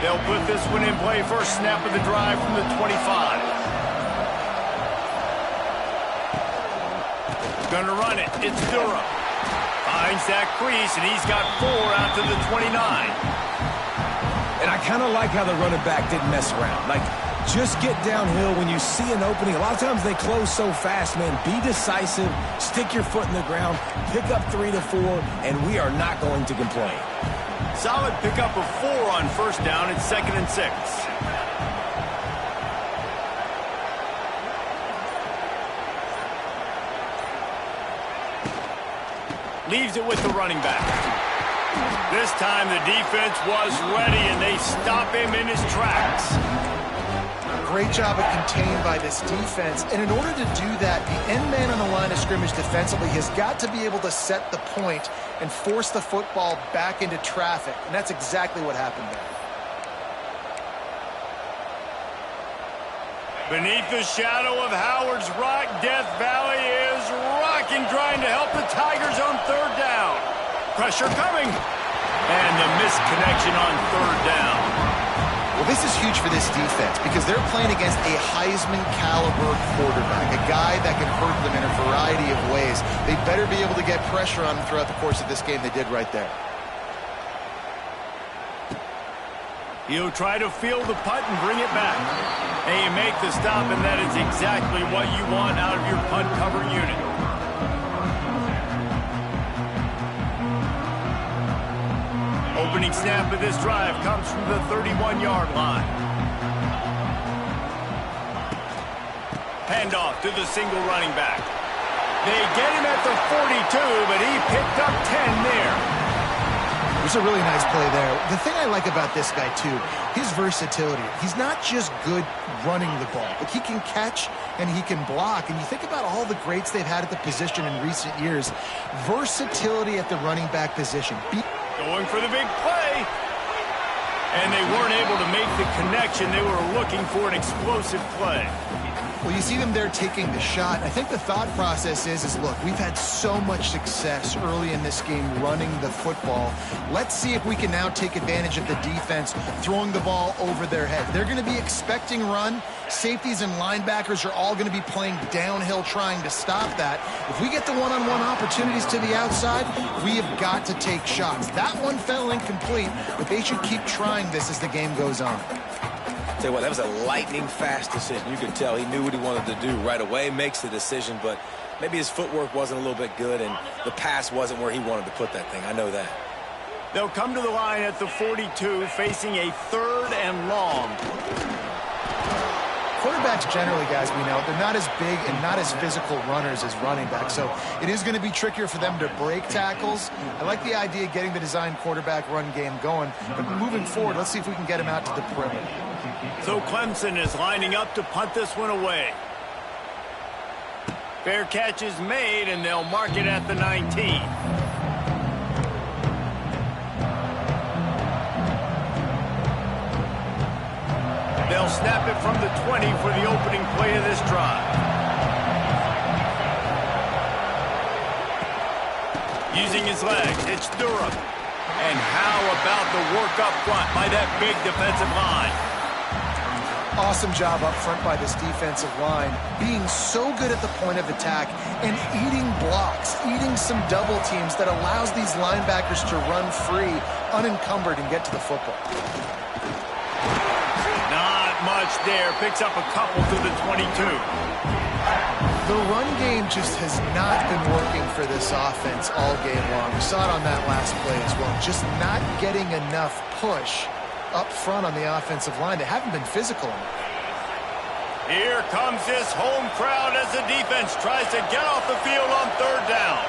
They'll put this one in play. First snap of the drive from the 25. Gonna run it. It's Durham. Finds that crease, and he's got 4 out to the 29. And I kind of like how the running back didn't mess around. Like, just get downhill when you see an opening. A lot of times they close so fast, man. Be decisive, stick your foot in the ground, pick up 3 to 4, and we are not going to complain. Solid pickup of 4 on first down. It's 2nd and 6. Leaves it with the running back. This time the defense was ready, and they stop him in his tracks. Great job of contained by this defense. And in order to do that, the end man on the line of scrimmage defensively has got to be able to set the point and force the football back into traffic. And that's exactly what happened there. Beneath the shadow of Howard's Rock, Death Valley is rocking, trying to help the Tigers on 3rd down. Pressure coming. And the misconnection on 3rd down. Well, this is huge for this defense because they're playing against a Heisman-caliber quarterback, a guy that can hurt them in a variety of ways. They better be able to get pressure on him throughout the course of this game. They did right there. He'll try to field the punt and bring it back. And you make the stop, and that is exactly what you want out of your punt cover unit. Opening snap of this drive comes from the 31-yard line. Handoff to the single running back. They get him at the 42, but he picked up 10 there. It was a really nice play there. The thing I like about this guy, too, his versatility. He's not just good running the ball, but he can catch and he can block. And you think about all the greats they've had at the position in recent years. Versatility at the running back position. Going for the big play. And they weren't able to make the connection. They were looking for an explosive play. Well, you see them there taking the shot. I think the thought process is look, we've had so much success early in this game running the football. Let's see if we can now take advantage of the defense throwing the ball over their head. They're going to be expecting run. Safeties and linebackers are all going to be playing downhill trying to stop that. If we get the one-on-one opportunities to the outside, we have got to take shots. That one fell incomplete, but they should keep trying this as the game goes on. Tell you what, that was a lightning-fast decision. You could tell he knew what he wanted to do right away, makes the decision, but maybe his footwork wasn't a little bit good, and the pass wasn't where he wanted to put that thing. I know that. They'll come to the line at the 42, facing a 3rd and long. Quarterbacks generally, guys, we know, they're not as big and not as physical runners as running backs, so it is going to be trickier for them to break tackles. I like the idea of getting the design quarterback run game going, but moving forward, let's see if we can get him out to the perimeter. So Clemson is lining up to punt this one away. Fair catch is made, and they'll mark it at the 19. They'll snap it from the 20 for the opening play of this drive. Using his legs, it's Durham. And how about the work up front by that big defensive line? Awesome job up front by this defensive line, being so good at the point of attack and eating blocks, eating some double teams that allows these linebackers to run free, unencumbered, and get to the football. Not much there. Picks up a couple to the 22. The run game just has not been working for this offense all game long. We saw it on that last play as well. Just not getting enough push up front on the offensive line. They haven't been physical enough. Here comes this home crowd as the defense tries to get off the field on 3rd down.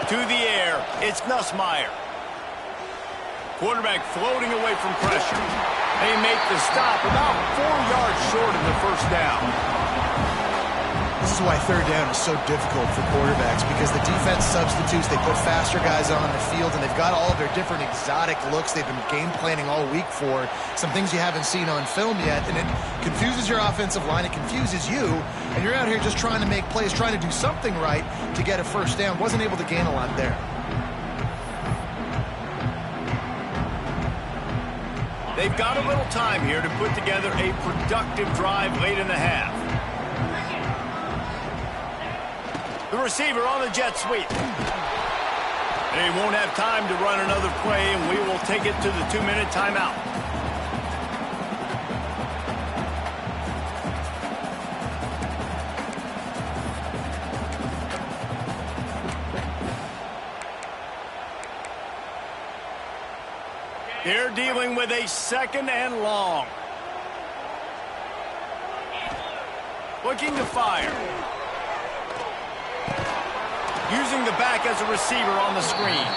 To the air, it's Nussmeier. Quarterback floating away from pressure. They make the stop about 4 yards short of the first down. This is why third down is so difficult for quarterbacks, because the defense substitutes, they put faster guys on the field, and they've got all of their different exotic looks they've been game planning all week for, some things you haven't seen on film yet, and it confuses your offensive line, it confuses you, and you're out here just trying to make plays, trying to do something right to get a first down. Wasn't able to gain a lot there. They've got a little time here to put together a productive drive late in the half. The receiver on the jet sweep. They won't have time to run another play, and we will take it to the 2-minute timeout. They're dealing with a 2nd and long. Looking to fire. Using the back as a receiver on the screen.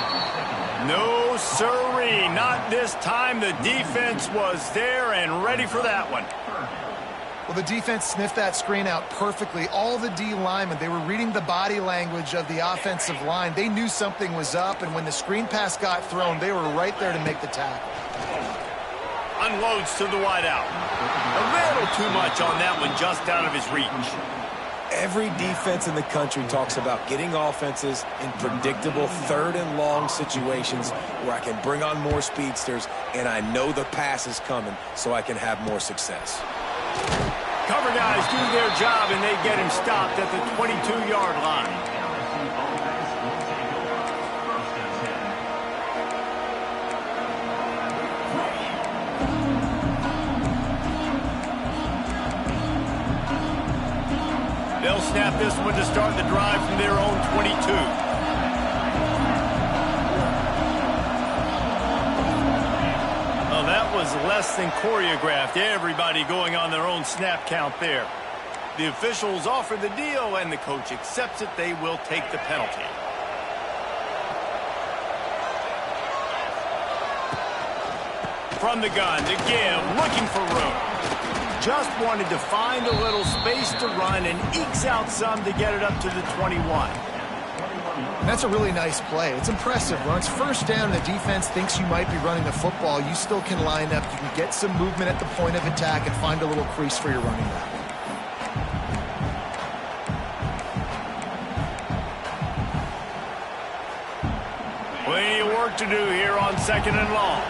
No siree, not this time. The defense was there and ready for that one. Well, the defense sniffed that screen out perfectly. All the D linemen, they were reading the body language of the offensive line. They knew something was up, and when the screen pass got thrown, they were right there to make the tackle. Unloads to the wideout. A little too much on that one, just out of his reach. Every defense in the country talks about getting offenses in predictable 3rd and long situations where I can bring on more speedsters and I know the pass is coming so I can have more success. Cover guys do their job and they get him stopped at the 22-yard line. They'll snap this one to start the drive from their own 22. Well, that was less than choreographed. Everybody going on their own snap count there. The officials offer the deal, and the coach accepts it. They will take the penalty. From the gun to give, looking for room. Just wanted to find a little space to run and ekes out some to get it up to the 21. And that's a really nice play. It's impressive. When it's first down and the defense thinks you might be running the football, you still can line up. You can get some movement at the point of attack and find a little crease for your running back. Plenty of work to do here on 2nd and long.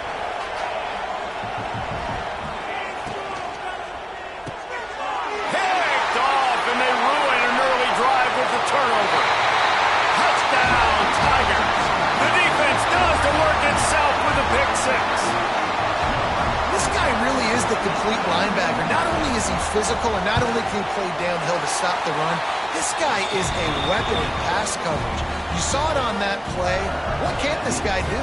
Turnover. Touchdown, Tigers. The defense does the work itself with a pick 6. This guy really is the complete linebacker. Not only is he physical and not only can he play downhill to stop the run, this guy is a weapon in pass coverage. You saw it on that play. What can't this guy do?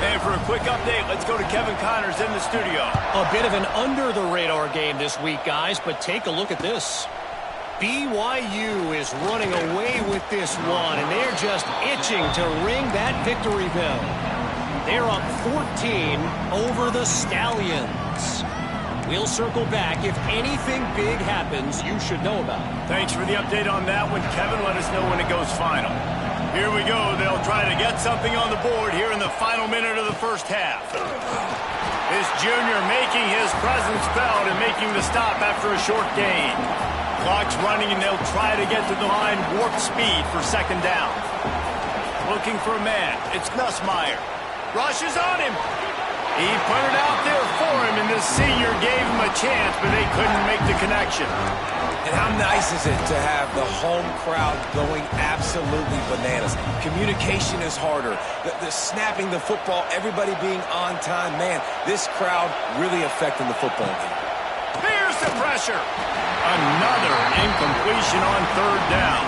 And for a quick update, let's go to Kevin Connors in the studio. A bit of an under-the-radar game this week, guys, but take a look at this. BYU is running away with this one, and they're just itching to ring that victory bell. They're up 14 over the Stallions. We'll circle back. If anything big happens, you should know about it. Thanks for the update on that one, Kevin. Let us know when it goes final. Here we go. They'll try to get something on the board here in the final minute of the first half. This junior making his presence felt and making the stop after a short gain. Clock's running, and they'll try to get to the line warp speed for 2nd down. Looking for a man. It's Nussmeier. Rush is on him. He put it out there for him, and this senior gave him a chance, but they couldn't make the connection. And how nice is it to have the home crowd going absolutely bananas? Communication is harder. The snapping the football, everybody being on time. Man, this crowd really affecting the football game. Here's the pressure. Another incompletion on 3rd down.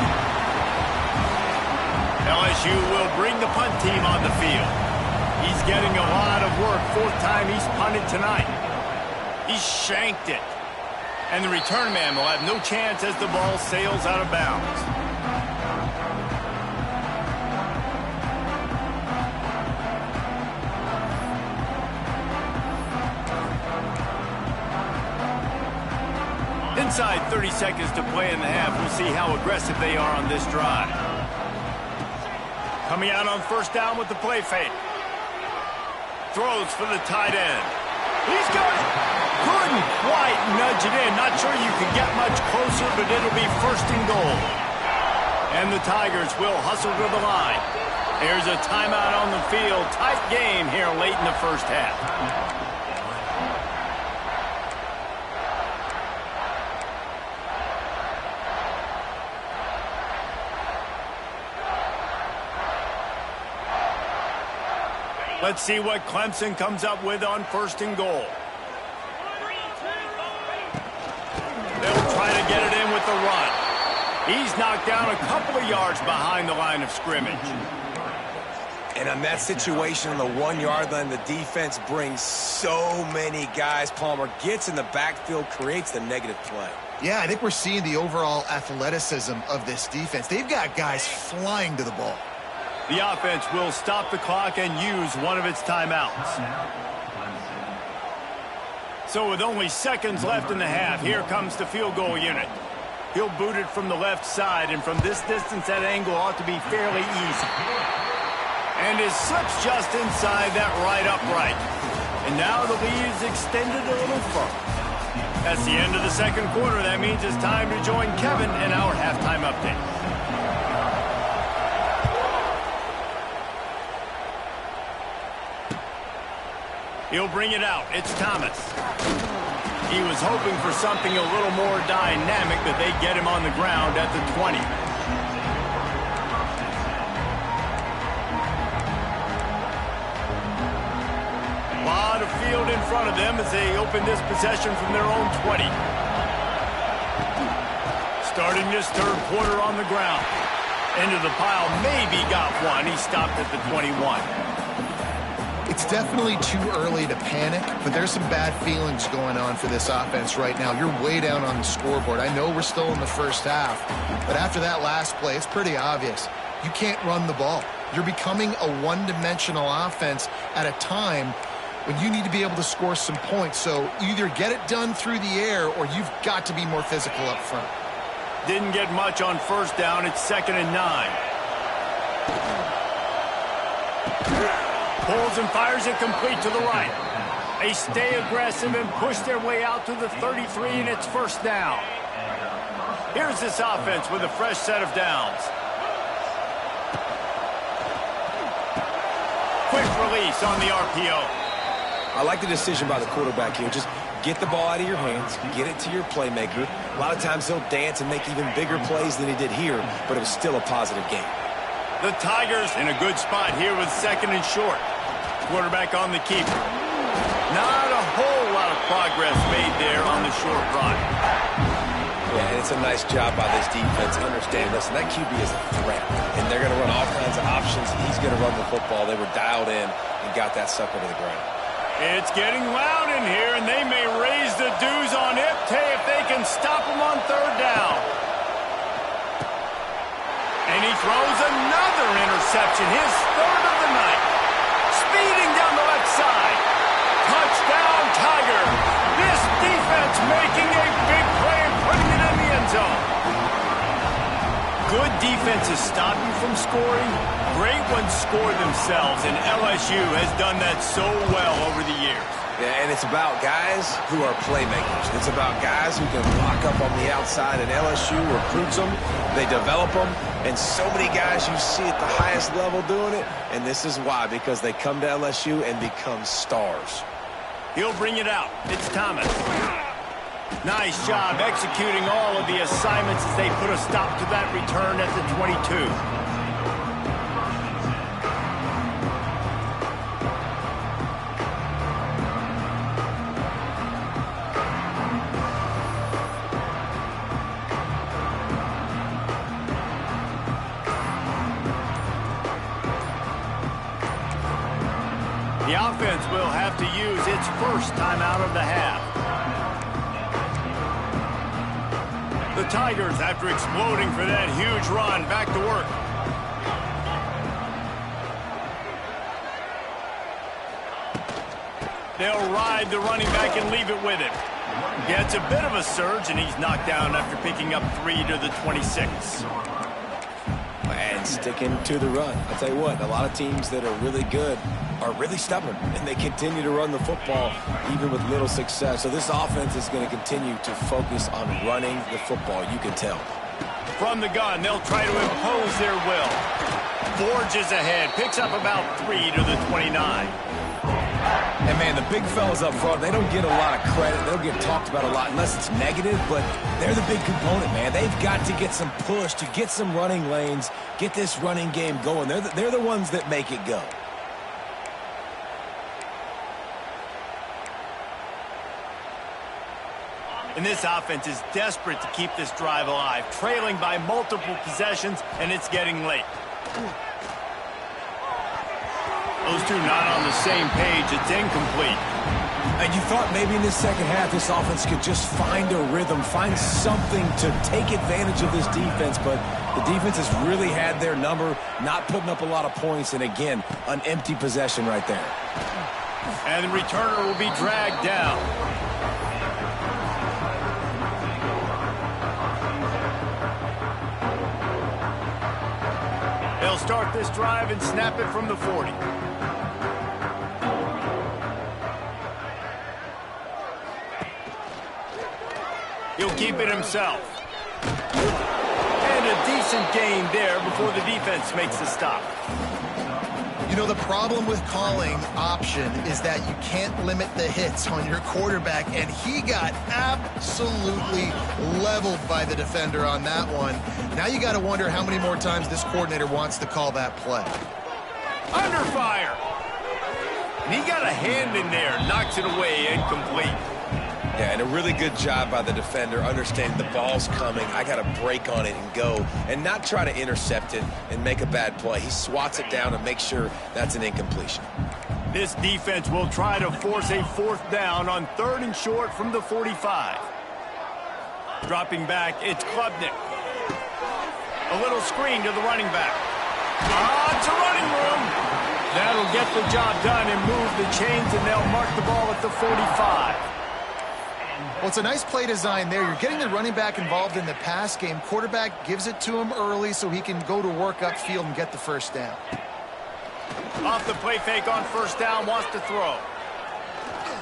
LSU will bring the punt team on the field. He's getting a lot of work. 4th time he's punted tonight. He shanked it. And the return man will have no chance as the ball sails out of bounds. Inside 30 seconds to play in the half. We'll see how aggressive they are on this drive. Coming out on first down with the play fake. Throws for the tight end. He's got it. Couldn't quite nudge it in. Not sure you can get much closer, but it'll be first and goal. And the Tigers will hustle to the line. There's a timeout on the field. Tight game here late in the first half. Let's see what Clemson comes up with on first and goal. They'll try to get it in with the run. He's knocked down a couple of yards behind the line of scrimmage. And on that situation on the 1-yard line, the defense brings so many guys. Palmer gets in the backfield, creates the negative play. Yeah, I think we're seeing the overall athleticism of this defense. They've got guys flying to the ball. The offense will stop the clock and use one of its timeouts. So with only seconds left in the half, here comes the field goal unit. He'll boot it from the left side, and from this distance, that angle ought to be fairly easy. And his slip's just inside that right upright. And now the lead is extended a little further. That's the end of the second quarter. That means it's time to join Kevin in our halftime update. He'll bring it out. It's Thomas. He was hoping for something a little more dynamic, but they get him on the ground at the 20. A lot of field in front of them as they open this possession from their own 20. Starting this third quarter on the ground. Into the pile, maybe got one. He stopped at the 21. It's definitely too early to panic, but there's some bad feelings going on for this offense right now. You're way down on the scoreboard. I know we're still in the first half, but after that last play, it's pretty obvious. You can't run the ball. You're becoming a one-dimensional offense at a time when you need to be able to score some points. So either get it done through the air or you've got to be more physical up front. Didn't get much on first down. It's 2nd and 9. Pulls and fires it complete to the right. They stay aggressive and push their way out to the 33, and it's first down. Here's this offense with a fresh set of downs. Quick release on the RPO. I like the decision by the quarterback here. Just get the ball out of your hands, get it to your playmaker. A lot of times he'll dance and make even bigger plays than he did here, but it was still a positive game. The Tigers in a good spot here with 2nd and short. Quarterback on the keeper. Not a whole lot of progress made there on the short run. Yeah, and it's a nice job by this defense understanding this. And that QB is a threat. And they're going to run all kinds of options. He's going to run the football. They were dialed in and got that sucker to the ground. It's getting loud in here, and they may raise the dues on Iptay if they can stop him on third down. And he throws another interception, his third of the night. Speeding down the left side. Touchdown, Tiger. This defense making a big play and putting it in the end zone. Good defenses stop you from scoring. Great ones score themselves, and LSU has done that so well over the years. Yeah, and it's about guys who are playmakers. It's about guys who can lock up on the outside, and LSU recruits them, they develop them, and so many guys you see at the highest level doing it, and this is why, because they come to LSU and become stars. He'll bring it out. It's Thomas. Nice job executing all of the assignments as they put a stop to that return at the 22. The offense will have to use its first timeout of the half. The Tigers, after exploding for that huge run, back to work. They'll ride the running back and leave it with him. Yeah, it's a bit of a surge, and he's knocked down after picking up 3 to the 26. And sticking to the run. I'll tell you what, a lot of teams that are really good are really stubborn, and they continue to run the football even with little success. So this offense is going to continue to focus on running the football, you can tell. From the gun, they'll try to impose their will. Forges ahead, picks up about 3 to the 29. And, man, the big fellas up front, they don't get a lot of credit. They don't get talked about a lot unless it's negative, but they're the big component, man. They've got to get some push, to get some running lanes, get this running game going. They're the ones that make it go. And this offense is desperate to keep this drive alive, trailing by multiple possessions, and it's getting late. Those two not on the same page. It's incomplete. And you thought maybe in this second half this offense could just find a rhythm, find something to take advantage of this defense, but the defense has really had their number, not putting up a lot of points, and again, an empty possession right there. And the returner will be dragged down. They'll start this drive and snap it from the 40. He'll keep it himself. And a decent gain there before the defense makes the stop. You know, the problem with calling option is that you can't limit the hits on your quarterback, and he got absolutely leveled by the defender on that one. Now you got to wonder how many more times this coordinator wants to call that play. Under fire. And he got a hand in there, knocks it away, incomplete. Yeah, and a really good job by the defender, understanding the ball's coming. I got to break on it and go, and not try to intercept it and make a bad play. He swats it down and makes sure that's an incompletion. This defense will try to force a 4th down on 3rd and short from the 45. Dropping back, it's Klubnik. A little screen to the running back. It's a running room. That'll get the job done and move the chains, and they'll mark the ball at the 45. Well, it's a nice play design there. You're getting the running back involved in the pass game. Quarterback gives it to him early so he can go to work upfield and get the 1st down. Off the play fake on 1st down, wants to throw.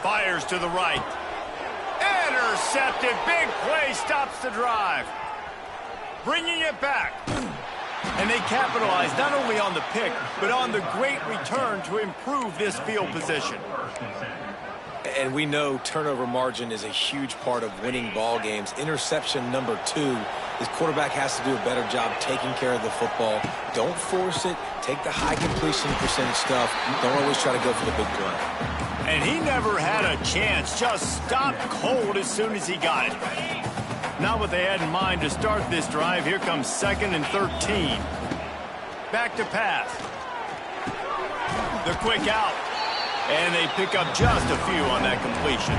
Fires to the right. Intercepted. Big play stops the drive. Bringing it back. And they capitalize not only on the pick, but on the great return to improve this field position. And we know turnover margin is a huge part of winning ball games. Interception number 2, this quarterback has to do a better job taking care of the football. Don't force it. Take the high completion percentage stuff. Don't always try to go for the big play. And he never had a chance. Just stopped cold as soon as he got it. Not what they had in mind to start this drive. Here comes 2nd and 13. Back to pass. The quick out. And they pick up just a few on that completion.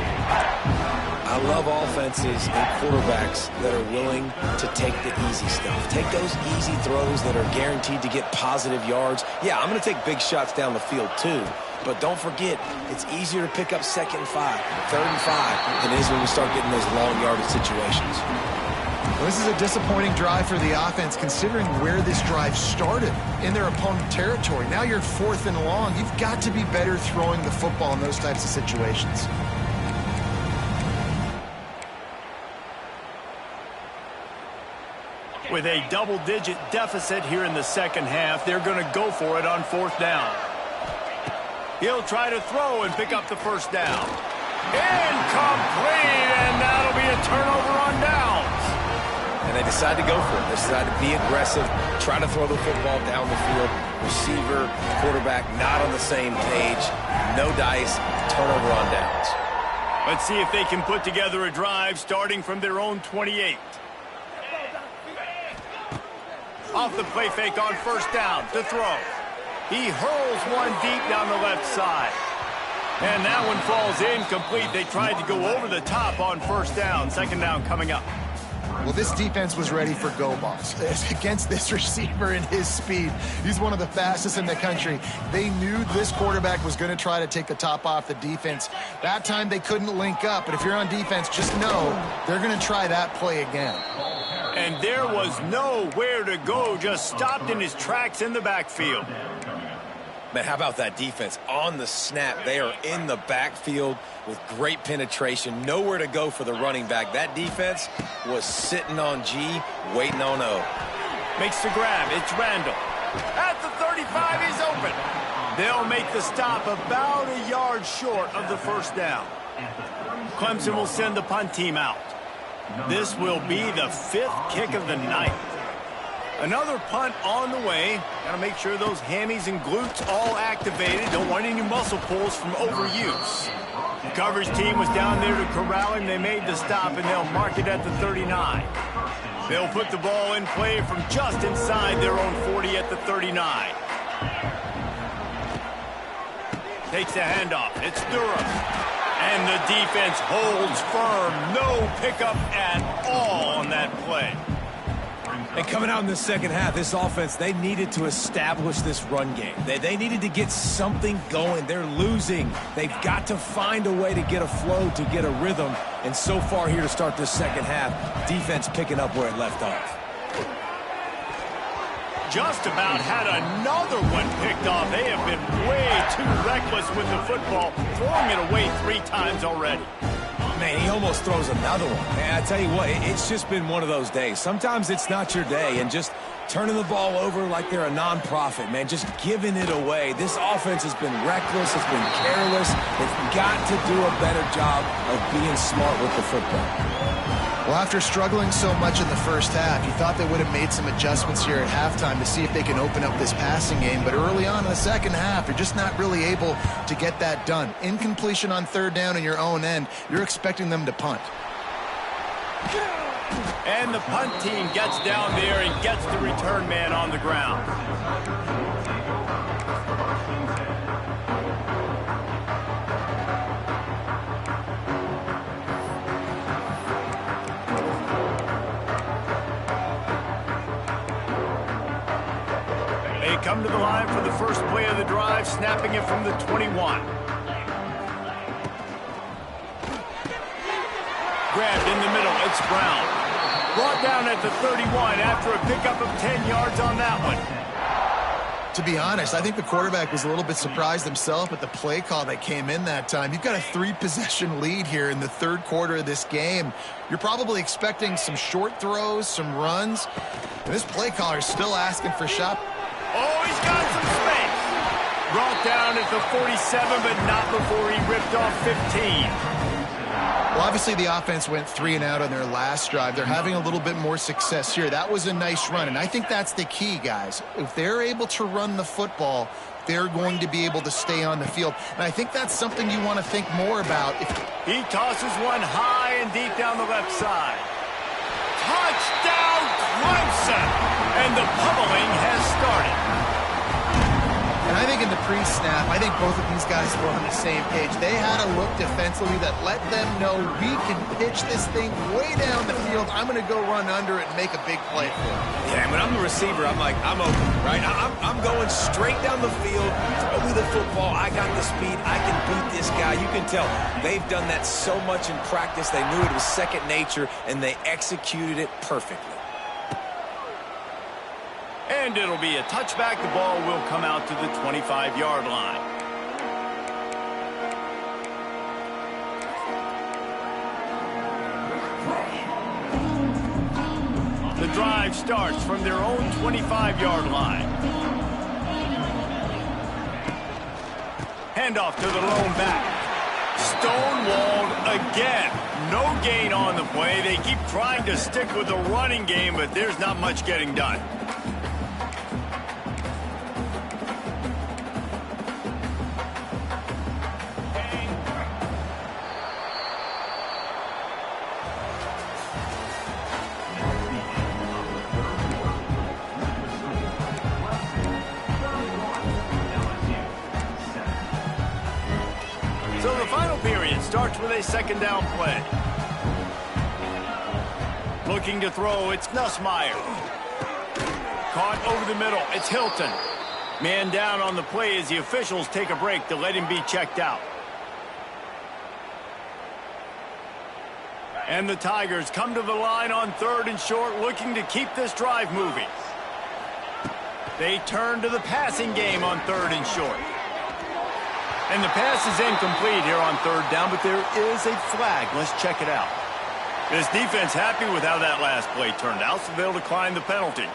I love offenses and quarterbacks that are willing to take the easy stuff. Take those easy throws that are guaranteed to get positive yards. Yeah, I'm going to take big shots down the field too. But don't forget, it's easier to pick up 2nd and 5, 3rd and 5 than it is when we start getting those long yardage situations. Well, this is a disappointing drive for the offense considering where this drive started in their opponent territory. Now you're 4th and long. You've got to be better throwing the football in those types of situations. With a double-digit deficit here in the second half, they're going to go for it on 4th down. He'll try to throw and pick up the 1st down. Incomplete, and that'll be a turnover on downs. And they decide to go for it. They decide to be aggressive, try to throw the football down the field. Receiver, quarterback, not on the same page. No dice, turnover on downs. Let's see if they can put together a drive starting from their own 28. Off the play fake on 1st down to throw. He hurls one deep down the left side. And that one falls incomplete. They tried to go over the top on 1st down. 2nd down coming up. Well, this defense was ready for go balls. Against this receiver and his speed, he's one of the fastest in the country. They knew this quarterback was going to try to take the top off the defense. That time they couldn't link up, but if you're on defense, just know they're going to try that play again. And there was nowhere to go, just stopped in his tracks in the backfield. Man, how about that defense? On the snap, they are in the backfield with great penetration. Nowhere to go for the running back. That defense was sitting on G, waiting on O. Makes the grab. It's Randall. At the 35, he's open. They'll make the stop about a yard short of the first down. Clemson will send the punt team out. This will be the 5th kick of the night. Another punt on the way. Got to make sure those hammies and glutes all activated. Don't want any muscle pulls from overuse. The coverage team was down there to corral him. They made the stop, and they'll mark it at the 39. They'll put the ball in play from just inside their own 40 at the 39. Takes the handoff. It's Durham. And the defense holds firm. No pickup at all on that play. And coming out in the second half, this offense, they needed to establish this run game. They needed to get something going. They're losing. They've got to find a way to get a flow, to get a rhythm. And so far here to start this second half, defense picking up where it left off. Just about had another one picked off. They have been way too reckless with the football, throwing it away 3 times already. Man, he almost throws another one. Man, I tell you what, it's just been one of those days. Sometimes it's not your day, and just turning the ball over like they're a nonprofit, man, just giving it away. This offense has been reckless, has been careless. They've got to do a better job of being smart with the football. Well, after struggling so much in the first half, you thought they would have made some adjustments here at halftime to see if they can open up this passing game. But early on in the second half, you're just not really able to get that done. Incompletion on 3rd down in your own end, you're expecting them to punt. And the punt team gets down there and gets the return man on the ground. They come to the line for the first play of the drive, snapping it from the 21. Grabbed in the middle, it's Brown. Brought down at the 31 after a pickup of 10 yards on that one. To be honest, I think the quarterback was a little bit surprised himself at the play call that came in that time. You've got a 3-possession lead here in the 3rd quarter of this game. You're probably expecting some short throws, some runs. And this play caller is still asking for shot. Oh, he's got some space. Brought down at the 47, but not before he ripped off 15. Well, obviously the offense went 3 and out on their last drive. They're having a little bit more success here. That was a nice run, and I think that's the key, guys. If they're able to run the football, they're going to be able to stay on the field. And I think that's something you want to think more about. He tosses one high and deep down the left side. Touchdown, Clemson! And the pummeling has started. And I think in the pre-snap, I think both of these guys were on the same page. They had a look defensively that let them know we can pitch this thing way down the field. I'm going to go run under it and make a big play for it. Yeah, when I'm the receiver, I'm like, I'm open, right? I'm going straight down the field. Throw me the football. I got the speed. I can beat this guy. You can tell they've done that so much in practice. They knew it was second nature, and they executed it perfectly. And it'll be a touchback. The ball will come out to the 25-yard line. The drive starts from their own 25-yard line. Handoff to the lone back. Stonewalled again. No gain on the play. They keep trying to stick with the running game, but there's not much getting done. So the final period starts with a second down play. Looking to throw, it's Nussmeier. Caught over the middle, it's Hilton. Man down on the play as the officials take a break to let him be checked out. And the Tigers come to the line on 3rd and short, looking to keep this drive moving. They turn to the passing game on 3rd and short. And the pass is incomplete here on 3rd down, but there is a flag. Let's check it out. This defense happy with how that last play turned out, so they'll decline the penalty.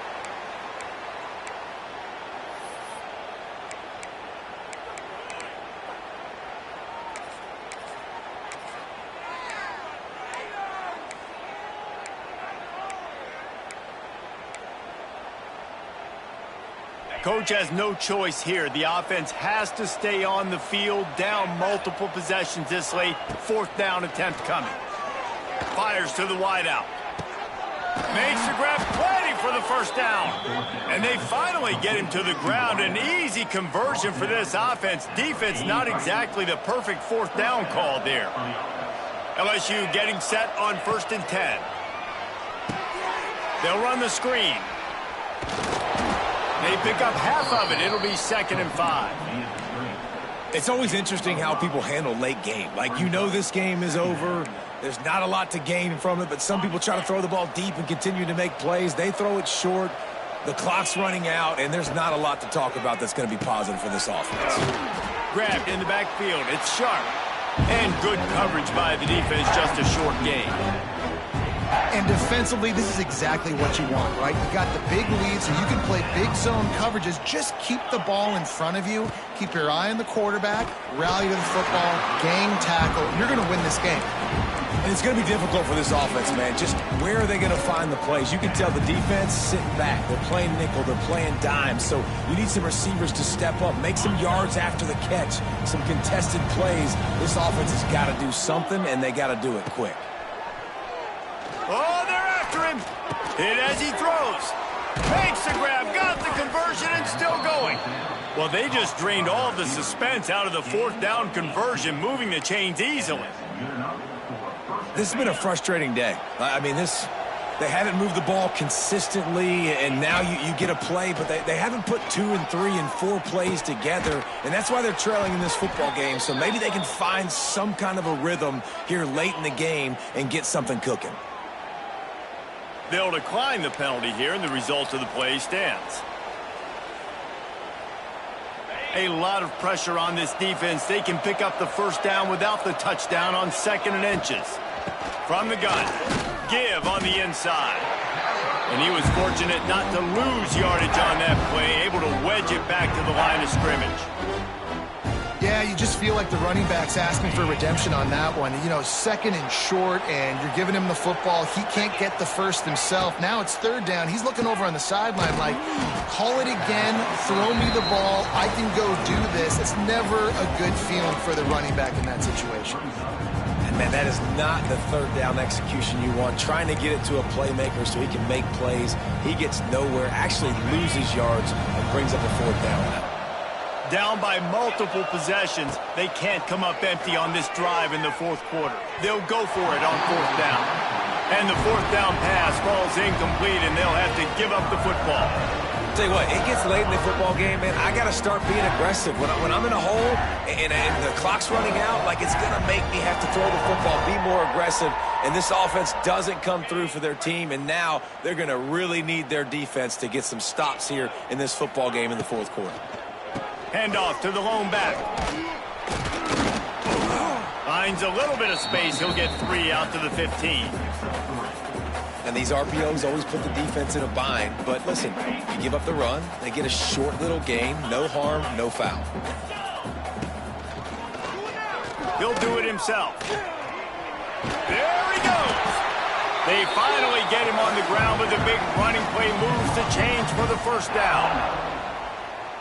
Coach has no choice here. The offense has to stay on the field, down multiple possessions this late. 4th down attempt coming. Fires to the wideout. Makes the grab, plenty for the 1st down. And they finally get him to the ground. An easy conversion for this offense. Defense not exactly the perfect 4th down call there. LSU getting set on 1st and 10. They'll run the screen. They pick up half of it. It'll be 2nd and 5. It's always interesting how people handle late game. Like, you know this game is over. There's not a lot to gain from it, but some people try to throw the ball deep and continue to make plays. They throw it short. The clock's running out, and there's not a lot to talk about that's going to be positive for this offense. Grabbed in the backfield. It's Sharp. And good coverage by the defense. Just a short game. And defensively, this is exactly what you want, right? You got the big lead, so you can play big zone coverages. Just keep the ball in front of you. Keep your eye on the quarterback. Rally to the football. Gang tackle. You're going to win this game. And it's going to be difficult for this offense, man. Just where are they going to find the plays? You can tell the defense sitting back. They're playing nickel. They're playing dime. So you need some receivers to step up, make some yards after the catch, some contested plays. This offense has got to do something, and they got to do it quick. Oh, they're after him. Hit as he throws. Makes the grab, got the conversion, and still going. Well, they just drained all of the suspense out of the 4th down conversion, moving the chains easily. This has been a frustrating day. I mean, they haven't moved the ball consistently, and now you get a play, but they haven't put 2 and 3 and 4 plays together, and that's why they're trailing in this football game. So maybe they can find some kind of a rhythm here late in the game and get something cooking. They'll decline the penalty here, and the result of the play stands. A lot of pressure on this defense. They can pick up the 1st down without the touchdown on 2nd and inches. From the gun, Give on the inside. And he was fortunate not to lose yardage on that play, able to wedge it back to the line of scrimmage. Yeah, you just feel like the running back's asking for redemption on that one. You know, 2nd and short, and you're giving him the football. He can't get the 1st himself. Now it's 3rd down. He's looking over on the sideline like, call it again, throw me the ball, I can go do this. It's never a good feeling for the running back in that situation. And, man, that is not the 3rd down execution you want. Trying to get it to a playmaker so he can make plays. He gets nowhere, actually loses yards, and brings up a 4th down. Down by multiple possessions, they can't come up empty on this drive in the 4th quarter. They'll go for it on 4th down. And the 4th down pass falls incomplete, and they'll have to give up the football. Tell you what, it gets late in the football game, man. I got to start being aggressive. When I'm in a hole and the clock's running out, like, it's going to make me have to throw the football, be more aggressive. And this offense doesn't come through for their team, and now they're going to really need their defense to get some stops here in this football game in the 4th quarter. Handoff to the lone back. Finds a little bit of space. He'll get 3 out to the 15. And these RPOs always put the defense in a bind. But listen, you give up the run, they get a short little gain. No harm, no foul. He'll do it himself. There he goes. They finally get him on the ground with a big running play, moves the change for the 1st down.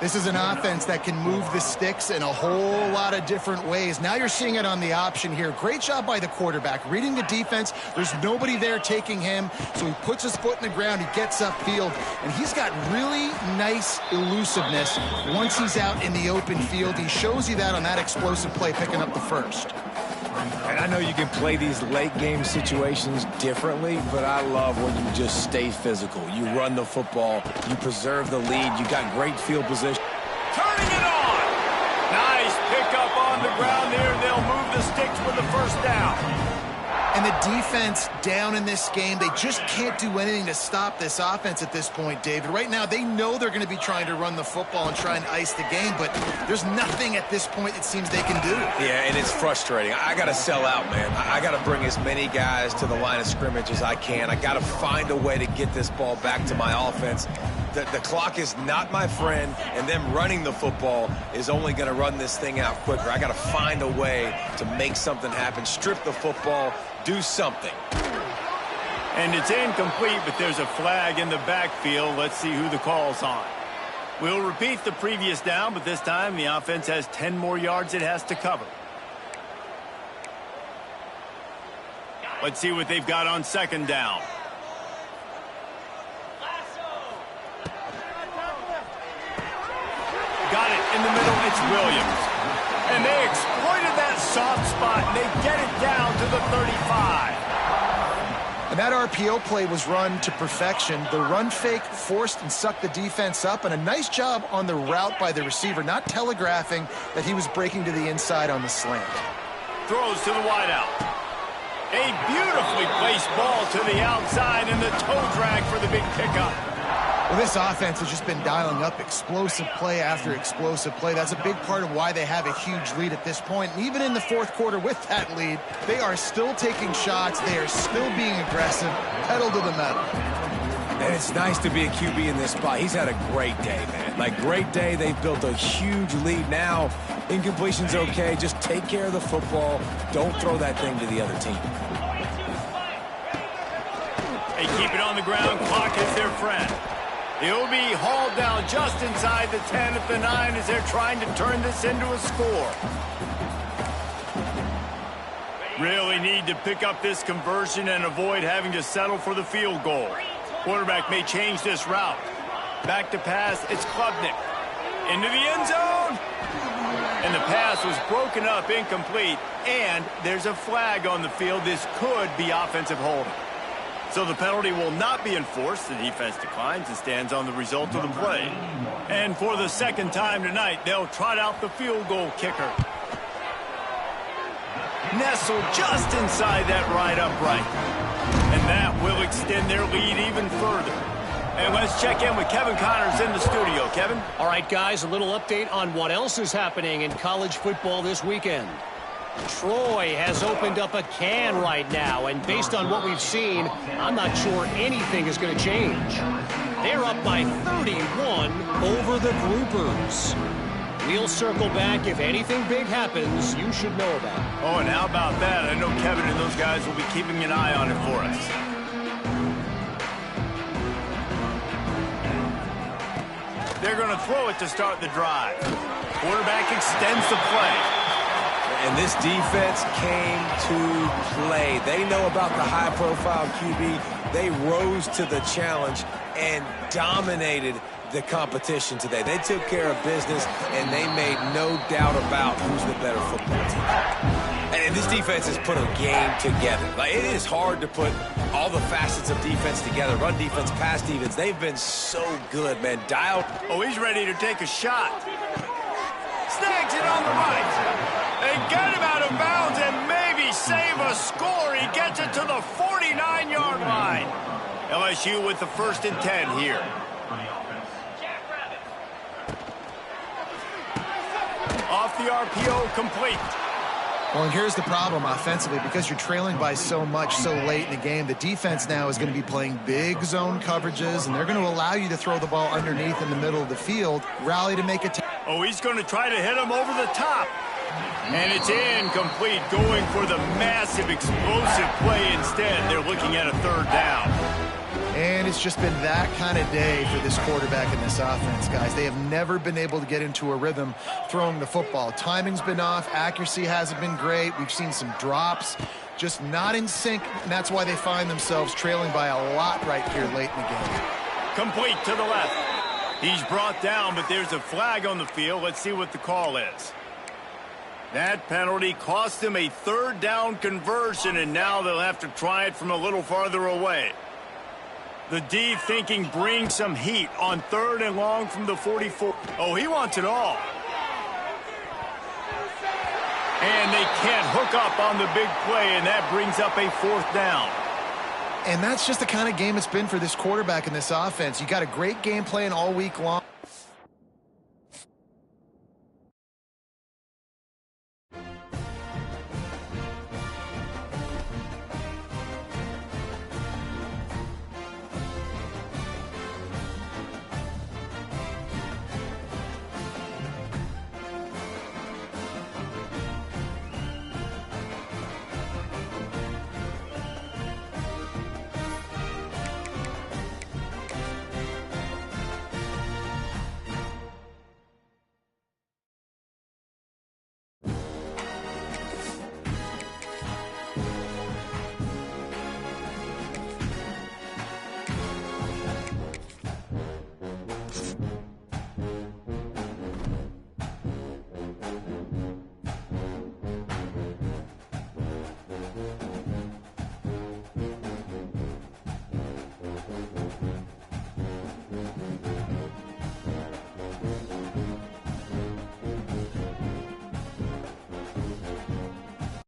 This is an offense that can move the sticks in a whole lot of different ways. Now you're seeing it on the option here. Great job by the quarterback. Reading the defense, there's nobody there taking him, so he puts his foot in the ground, he gets upfield, and he's got really nice elusiveness once he's out in the open field. He shows you that on that explosive play, picking up the 1st. And I know you can play these late game situations differently, but I love when you just stay physical. You run the football, you preserve the lead, you got great field position. Turning it on. Nice pickup on the ground there. They'll move the sticks for the first down. And the defense down in this game, they just can't do anything to stop this offense at this point, David. Right now, they know they're going to be trying to run the football and try and ice the game, but there's nothing at this point it seems they can do. Yeah, and it's frustrating. I got to sell out, man. I got to bring as many guys to the line of scrimmage as I can. I got to find a way to get this ball back to my offense. The clock is not my friend, and them running the football is only going to run this thing out quicker. I got to find a way to make something happen, strip the football, do something. And it's incomplete, but there's a flag in the backfield. Let's see who the call's on. We'll repeat the previous down, but this time the offense has 10 more yards it has to cover. Let's see what they've got on second down. Got it in the middle. It's Williams. And they exploited that soft spot, and they get it down to the 35. And that RPO play was run to perfection. The run fake forced and sucked the defense up, and a nice job on the route by the receiver, not telegraphing that he was breaking to the inside on the slant. Throws to the wideout. A beautifully placed ball to the outside, and the toe drag for the big pickup. Well, this offense has just been dialing up explosive play after explosive play. That's a big part of why they have a huge lead at this point. And even in the fourth quarter with that lead, they are still taking shots. They are still being aggressive, pedal to the metal. And it's nice to be a QB in this spot. He's had a great day, man. Like, great day. They've built a huge lead now. Incompletion's okay. Just take care of the football. Don't throw that thing to the other team. They keep it on the ground. Clock is their friend. He'll be hauled down just inside the 10 at the 9 as they're trying to turn this into a score. Really need to pick up this conversion and avoid having to settle for the field goal. Quarterback may change this route. Back to pass, it's Klubnik. Into the end zone. And the pass was broken up, incomplete, and there's a flag on the field. This could be offensive holding. So the penalty will not be enforced. The defense declines and stands on the result of the play. And for the second time tonight, they'll trot out the field goal kicker. Nestled just inside that right upright. And that will extend their lead even further. And let's check in with Kevin Connors in the studio. Kevin? All right, guys, a little update on what else is happening in college football this weekend. Troy has opened up a can right now, and based on what we've seen, I'm not sure anything is going to change. They're up by 31 over the Groupers. We'll circle back if anything big happens you should know about. Oh, and how about that? I know Kevin and those guys will be keeping an eye on it for us. They're going to throw it to start the drive. Quarterback extends the play. And this defense came to play. They know about the high-profile QB. They rose to the challenge and dominated the competition today. They took care of business, and they made no doubt about who's the better football team. And this defense has put a game together. Like, it is hard to put all the facets of defense together. Run defense, pass defense. They've been so good, man. Dialed. Oh, he's ready to take a shot. Snags it on the right. They get him out of bounds and maybe save a score. He gets it to the 49-yard line. LSU with the 1st and 10 here. Off the RPO, complete. Well, and here's the problem offensively. Because you're trailing by so much so late in the game, the defense now is going to be playing big zone coverages, and they're going to allow you to throw the ball underneath in the middle of the field, rally to make a Oh, he's going to try to hit him over the top. And it's incomplete, going for the massive explosive play instead. They're looking at a 3rd down. And it's just been that kind of day for this quarterback and this offense, guys. They have never been able to get into a rhythm throwing the football. Timing's been off. Accuracy hasn't been great. We've seen some drops, just not in sync, and that's why they find themselves trailing by a lot right here late in the game. Complete to the left. He's brought down, but there's a flag on the field. Let's see what the call is. That penalty cost them a third down conversion, and now they'll have to try it from a little farther away. The D thinking bring some heat on 3rd and long from the 44. Oh, he wants it all. And they can't hook up on the big play, and that brings up a 4th down. And that's just the kind of game it's been for this quarterback in this offense. You got a great game plan all week long.